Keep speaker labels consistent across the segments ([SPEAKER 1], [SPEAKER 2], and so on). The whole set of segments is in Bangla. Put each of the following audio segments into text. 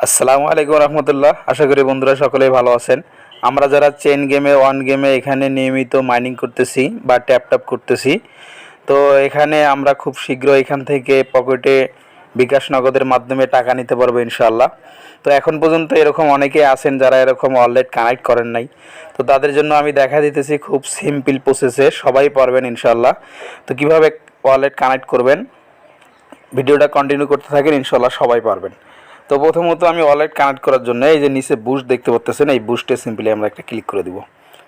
[SPEAKER 1] আসসালামু আলাইকুম রহমতুল্লাহ। আশা করি বন্ধুরা সকলেই ভালো আছেন। আমরা যারা চেইন গেমে ওয়ান গেমে এখানে নিয়মিত মাইনিং করতেছি বা ট্যাপ করতেছি, তো এখানে আমরা খুব শীঘ্র এখান থেকে পকেটে বিকাশ নগদের মাধ্যমে টাকা নিতে পারবো ইনশাআল্লাহ। তো এখন পর্যন্ত এরকম অনেকেই আছেন যারা এরকম ওয়ালেট কানেক্ট করেন নাই, তো তাদের জন্য আমি দেখা দিতেছি খুব সিম্পল প্রসেসে, সবাই পারবেন ইনশাআল্লাহ। তো কিভাবে ওয়ালেট কানেক্ট করবেন ভিডিওটা কন্টিনিউ করতে থাকেন, ইনশাআল্লাহ সবাই পারবেন। তো প্রথমত আমি ওয়ালেট কানেক্ট করার জন্য এই যে নিচে বুস্ট দেখতে পাচ্ছেন, এই বুস্টে সিম্পলি আমরা একটা ক্লিক করে দিব।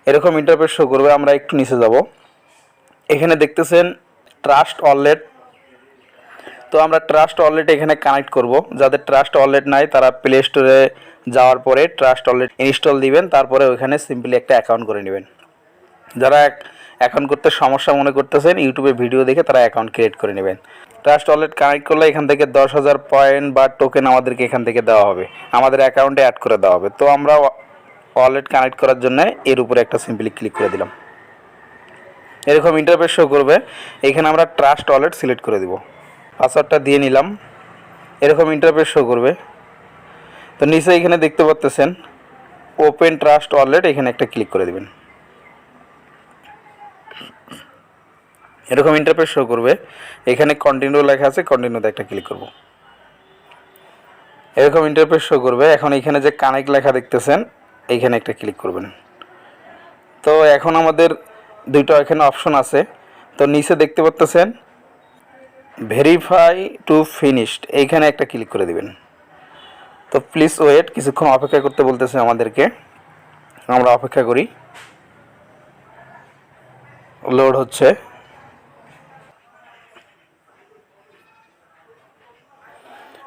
[SPEAKER 1] এরকম ইন্টারফেস শো করবে। আমরা একটু নিচে যাব, এখানে দেখতেছেন ট্রাস্ট ওয়ালেট। তো আমরা ট্রাস্ট ওয়ালেট এখানে কানেক্ট করব। যাদের ট্রাস্ট ওয়ালেট নাই তারা প্লে স্টোরে যাওয়ার পরে ট্রাস্ট ওয়ালেট ইনস্টল দিবেন, তারপরে ওইখানে সিম্পলি একটা অ্যাকাউন্ট করে নেবেন। যারা অ্যাকাউন্ট করতে সমস্যা মনে করতেছেন, ইউটিউবে ভিডিও দেখে তারা অ্যাকাউন্ট ক্রিয়েট করে নেবেন। ট্রাস্ট ওয়ালেট কানেক্ট করলে এখান থেকে 10,000 পয়েন্ট বা টোকেন আমাদেরকে এখান থেকে দেওয়া হবে, আমাদের অ্যাকাউন্টে অ্যাড করে দেওয়া হবে। তো আমরা ওয়ালেট কানেক্ট করার জন্য এর উপরে একটা সিম্পলি ক্লিক করে দিলাম। এরকম ইন্টারফেস শো করবে। এখানে আমরা ট্রাস্ট ওয়ালেট সিলেক্ট করে দিব, পাসওয়ার্ডটা দিয়ে নিলাম। এরকম ইন্টারফেস শো করবে। তো নিচে এখানে দেখতে পাচ্ছেন ওপেন ট্রাস্ট ওয়ালেট, এখানে একটা ক্লিক করে দেবেন। এরকম ইন্টারফেস শো করবে। এখানে কন্টিনিউ লেখা আছে, কন্টিনিউতে একটা ক্লিক করব। এরকম ইন্টারফেস শো করবে। এখন এখানে যে কানেক্ট লেখা দেখতেছেন, এইখানে একটা ক্লিক করবেন। তো এখন আমাদের দুইটা এখানে অপশন আছে। তো নিচে দেখতে পাচ্ছেন ভেরিফাই টু ফিনিশড, এইখানে একটা ক্লিক করে দিবেন। তো প্লিজ ওয়েট, কিছুক্ষণ অপেক্ষা করতে বলতেছে আমাদেরকে, আমরা অপেক্ষা করি। লোড হচ্ছে।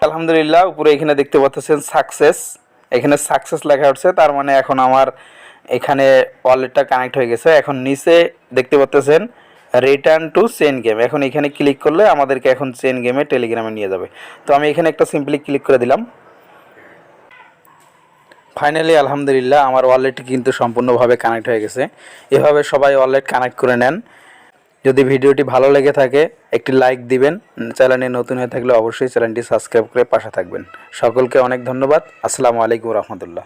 [SPEAKER 1] আলহামদুলিল্লাহ, উপরে এখানে দেখতে পাচ্ছেন সাকসেস, এখানে সাকসেস লেখা উঠছে, তার মানে এখন আমার এখানে ওয়ালেটটা কানেক্ট হয়ে গেছে। এখন নিচে দেখতে পাচ্ছেন রিটার্ন টু চেইন গেম, এখন এখানে ক্লিক করলে আমাদেরকে এখন চেইন গেমে টেলিগ্রামে নিয়ে যাবে। তো আমি এখানে একটা সিম্পলি ক্লিক করে দিলাম। ফাইনালি আলহামদুলিল্লাহ আমার ওয়ালেটটি কিন্তু সম্পূর্ণভাবে কানেক্ট হয়ে গেছে। এভাবে সবাই ওয়ালেট কানেক্ট করে নেন। যদি ভিডিওটি ভালো লেগে থাকে একটি লাইক দিবেন, চ্যানেলে নতুন হয়ে থাকলে অবশ্যই চ্যানেলটি সাবস্ক্রাইব করে পাশে থাকবেন। সকলকে অনেক ধন্যবাদ। আসসালামু আলাইকুম রহমতুল্লাহ।